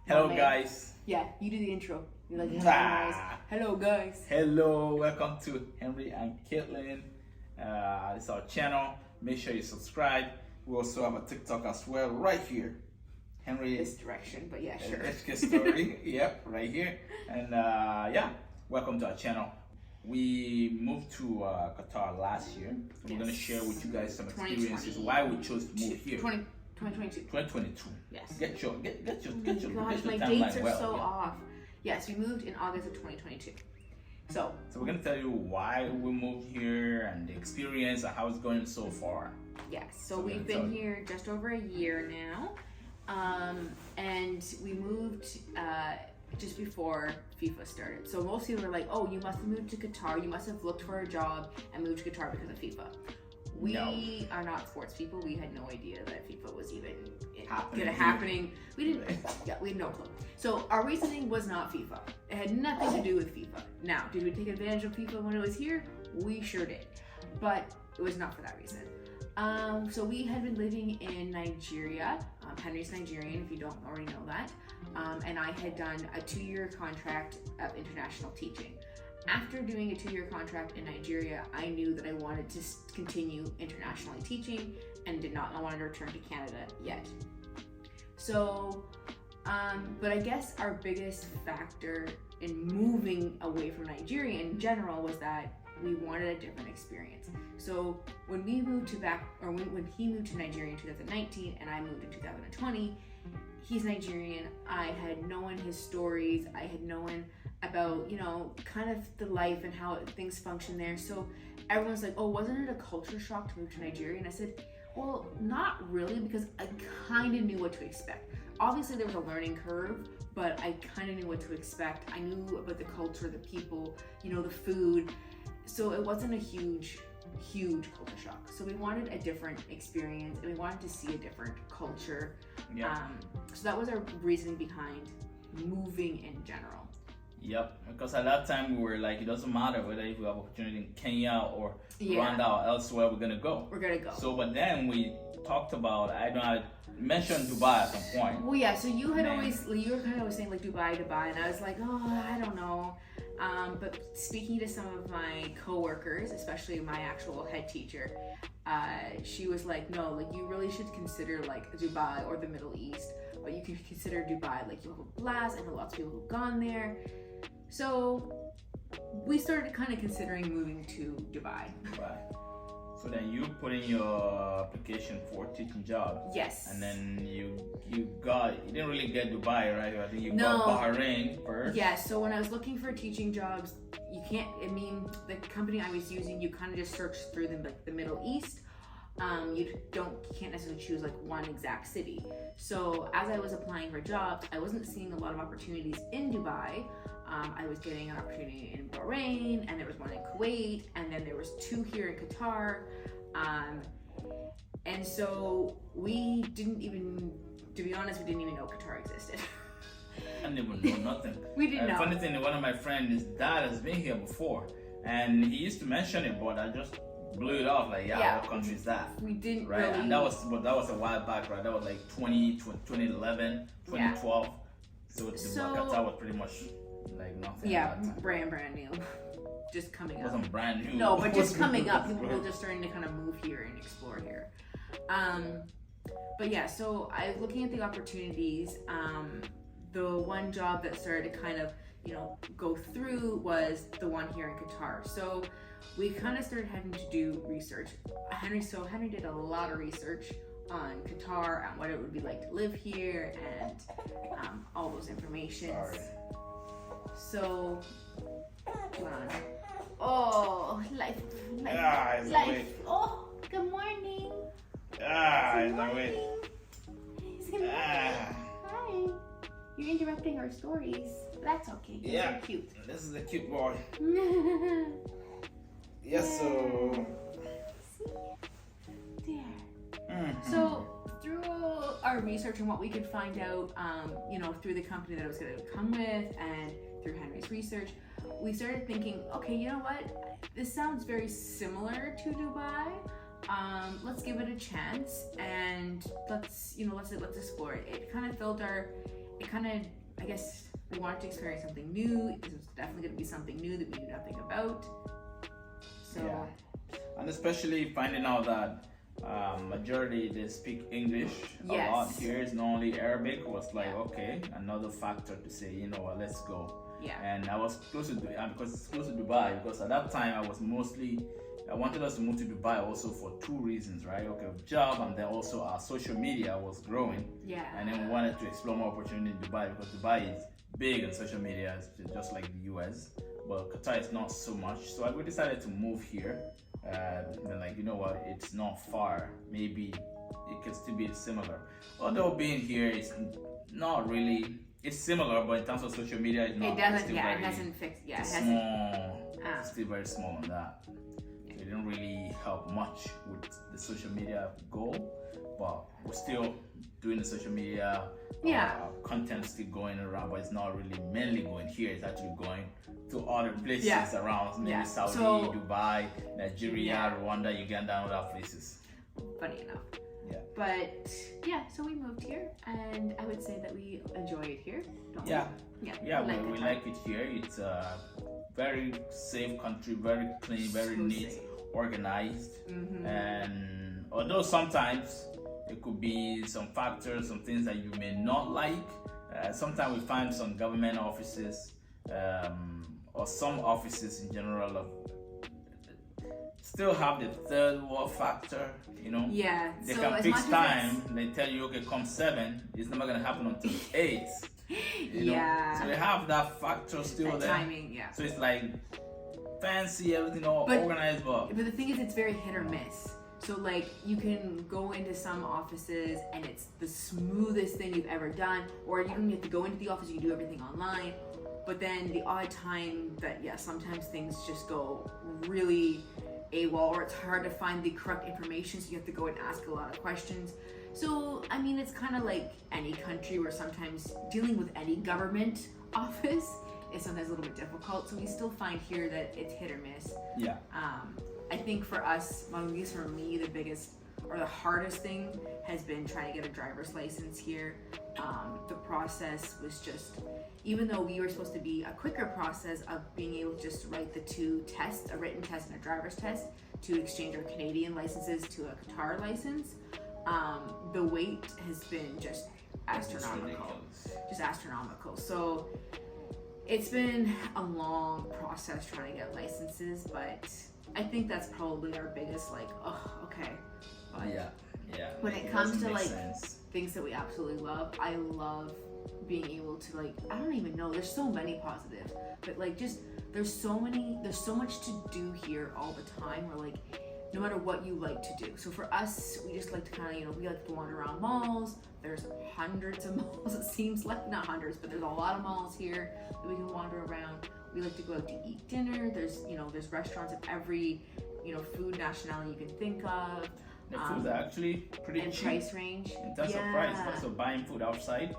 Hello, guys. Yeah, you do the intro. You're like, hello, Ah. guys. Hello, guys. Hello, welcome to Henry and Caitlin. It's our channel. Make sure you subscribe. We also have a TikTok as well, right here. Henry This direction, but yeah, sure. HK story. Yep, right here. And yeah, welcome to our channel. We moved to Qatar last year. We're gonna share with you guys some experiences why we chose to move here. 2022. 2022. Yes. Get your Gosh, my timeline dates are well, so yeah. off. Yes, we moved in August of 2022. So we're gonna tell you why we moved here and the experience and how it's going so far. yes, so we've been here just over a year now, and we moved just before FIFA started. So most people were like, "Oh, you must have moved to Qatar. You must have looked for a job and moved to Qatar because of FIFA." We are not sports people. We had no idea that FIFA was even happening. We didn't. Yeah, we had no clue. So our reasoning was not FIFA. It had nothing to do with FIFA. Now, did we take advantage of FIFA when it was here? We sure did, but it was not for that reason. So we had been living in Nigeria. Henry's Nigerian, if you don't already know that. And I had done a 2-year contract of international teaching. After doing a 2-year contract in Nigeria, I knew that I wanted to continue internationally teaching and did not want to return to Canada yet. So, but I guess our biggest factor in moving away from Nigeria in general was that we wanted a different experience. So when we moved to when he moved to Nigeria in 2019 and I moved in 2020, he's Nigerian. I had known his stories. I had known about, kind of the life and how things function there. So everyone's like, "Oh, wasn't it a culture shock to move to Nigeria?" And I said, well, not really, because I kind of knew what to expect. Obviously there was a learning curve, but I kind of knew what to expect. I knew about the culture, the people, the food. So it wasn't a huge culture shock. So we wanted a different experience and we wanted to see a different culture. Yeah. So that was our reasoning behind moving in general. Yep, because at that time we were like, it doesn't matter whether if we have opportunity in Kenya or Rwanda or elsewhere, we're gonna go. We're gonna go. So, but then we talked about, I mentioned Dubai at some point. Well, yeah. So you were kind of always saying like Dubai, and I was like, oh, I don't know. But speaking to some of my coworkers, especially my actual head teacher, she was like, no, like you really should consider like Dubai or the Middle East, but you can consider Dubai. Like you'll have a blast. I know lots of people who've gone there. So we started kind of considering moving to Dubai. So then you put in your application for a teaching job. Yes. And then you didn't really get Dubai, right? I think you got Bahrain first. Yeah, so when I was looking for teaching jobs, the company I was using, you kind of just search through the Middle East. You can't necessarily choose like one exact city. So as I was applying for jobs, I wasn't seeing a lot of opportunities in Dubai. I was getting an opportunity in Bahrain, and there was one in Kuwait, and then there was 2 here in Qatar. And so we didn't even know Qatar existed. I didn't even know nothing. We didn't know. Funny thing, one of my friends, his dad has been here before, and he used to mention it, but I just blew it off. Like, what country is that? We didn't right? really. And that was a while back, right? That was like 2011, 2012. So Qatar was pretty much like nothing. Yeah, brand new. Just coming up. It wasn't brand new. No, but just coming up. People were just starting to kind of move here and explore here. But yeah, so I was looking at the opportunities. The one job that started to kind of, go through was the one here in Qatar. So we kind of started having to do research. Henry did a lot of research on Qatar and what it would be like to live here and all those informations. Sorry. So, hold on. Oh, life. Oh, good morning. Good morning. Hi. You're interrupting our stories. That's okay. You're cute. This is a cute boy. Yes, so. There. Mm-hmm. So, through our research and what we could find out, through the company that I was going to come with and through Henry's research, we started thinking, okay, you know what? This sounds very similar to Dubai. Let's give it a chance and let's explore it. It kind of filled our it kind of, I guess, we wanted to experience something new. This was definitely going to be something new that we knew nothing about. So, and especially finding out that majority they speak English a lot here. It's not only Arabic. Was like okay, another factor to say, you know what, let's go. Yeah. And I was close to because it's close to Dubai. Because at that time I wanted us to move to Dubai also for two reasons, right? Okay, job, and then also our social media was growing. Yeah. And then we wanted to explore more opportunity in Dubai because Dubai is big in social media, just like the US. But Qatar is not so much. So we decided to move here. And like, you know what, it's not far. Maybe it can still be similar. Although being here is not really, it's similar, but in terms of social media, it's not. It doesn't, it hasn't fixed, it's small. It's still very small on that. It didn't really help much with the social media goal, but we're still doing the social media. Content still going around, but it's not really mainly going here. It's actually going to other places around, maybe Saudi, Dubai, Nigeria, Rwanda, Uganda, and other places. Funny enough. Yeah. But so we moved here, and I would say that we enjoy it here. Don't we? We like it here. It's a very safe country, very clean, very neat, organized, and although sometimes it could be some factors, some things that you may not like. Sometimes we find some government offices or some offices in general still have the third world factor, you know. Yeah. They can fix time. They tell you, okay, come 7. It's never gonna happen until 8. You know? So they have that factor still there. Timing, So it's like fancy, everything all organized, but the thing is, it's very hit or miss. So like you can go into some offices and it's the smoothest thing you've ever done, or you don't have to go into the office, you can do everything online. But then the odd time that sometimes things just go really AWOL, or it's hard to find the correct information, so you have to go and ask a lot of questions. So I mean, it's kind of like any country where sometimes dealing with any government office is sometimes a little bit difficult. So we still find here that it's hit or miss. Yeah. I think for us, at least for me, the biggest or the hardest thing has been trying to get a driver's license here. The process was just, even though we were supposed to be a quicker process of being able to just write the 2 tests, a written test and a driver's test, to exchange our Canadian licenses to a Qatar license, the wait has been just astronomical. Just astronomical. So it's been a long process trying to get licenses, but I think that's probably our biggest, like, okay. But when it comes to like things that we absolutely love, I love being able to, like, I don't even know, there's so many positives, but like just there's so much to do here all the time, where like no matter what you like to do. So for us, we just like to kind of, we like to wander around malls. There's hundreds of malls, it seems like, not hundreds, but there's a lot of malls here that we can wander around. We like to go out to eat dinner. There's restaurants of every, food nationality you can think of. The food's actually pretty cheap. Price range. In terms of price, so buying food outside.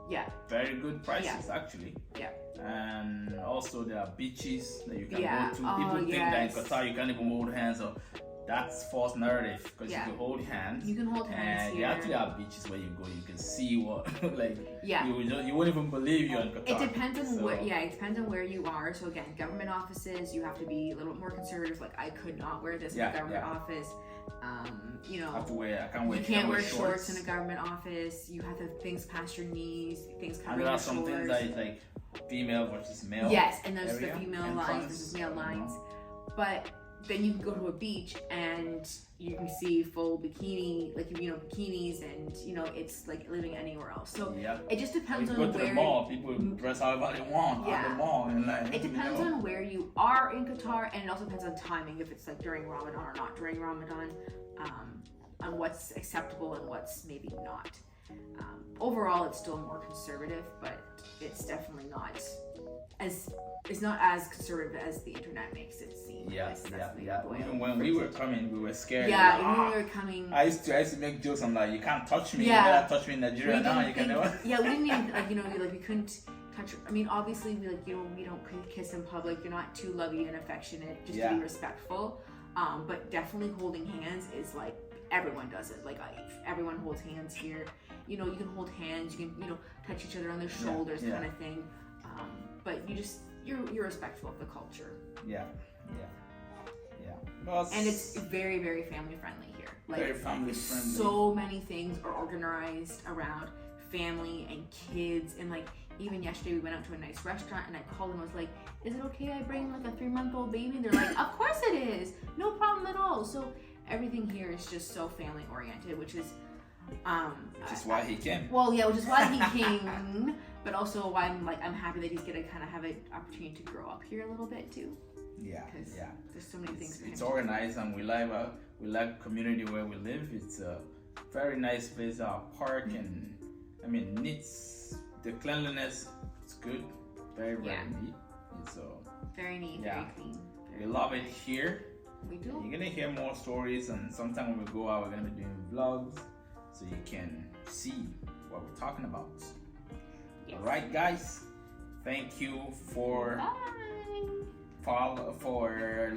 Yeah. Very good prices, actually. Yeah. And also there are beaches that you can go to. People think that in Qatar you can't even hold hands, or that's false narrative, because you can hold hands. You can hold hands and here. There actually are beaches where you go, you can see what you wouldn't even believe you're in Qatar. It depends on it depends on where you are. So again, government offices, you have to be a little bit more conservative. Like, I could not wear this in a government office. I have to wear, you can't wear shorts in a government office. You have to have things past your knees, things covering your shoulders. And there are some things that is like female versus male. Yes, and there's the female lines versus male lines. But then you can go to a beach and you can see full bikini, like, bikinis, and it's like living anywhere else. So it just depends on where. Go to the mall, people dress however they want at the mall, and like, it depends on where you are in Qatar, and it also depends on timing, if it's like during Ramadan or not during Ramadan, on what's acceptable and what's maybe not. Overall, it's still more conservative, but it's definitely not as conservative as the internet makes it seem. Even when we were coming, we were scared. When we were coming, I used to make jokes. I'm like, you can't touch me. You can't touch me in Nigeria. Now you can never. We didn't even we couldn't touch. I mean, obviously, we don't kiss in public. You're not too lovey and affectionate, just to be respectful. But definitely holding hands is like, everyone does it. Like, everyone holds hands here. you can hold hands, you can touch each other on the shoulders, kind of thing. But you're respectful of the culture. Yeah. Well, and it's very, very family friendly here. Like, very family friendly. So many things are organized around family and kids, and like even yesterday we went out to a nice restaurant and I called them. I was like, "Is it okay I bring like a 3-month-old baby?" And they're like, "Of course it is, no problem at all." So everything here is just so family oriented, which is why he came. Well, yeah, which is why he came, but also why I'm happy that he's gonna kind of have an opportunity to grow up here a little bit too. Yeah. There's so many things. It's organized, and we like community where we live. It's a very nice place, our park, and I mean, neats. The cleanliness, it's good, very neat. It's very neat, very clean. We love it here. We do. You're gonna hear more stories, and sometime when we go out, we're gonna be doing vlogs, so you can see what we're talking about. Yes. All right, guys. Thank you for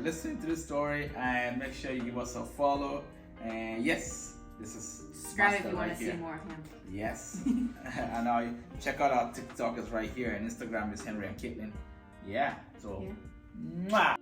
listening to the story, and make sure you give us a follow. And yes, this is subscribe if you want to see more of him. Yes. And now check out our TikTok is right here, and Instagram is Henry and Caitlin. Yeah. So, mwah.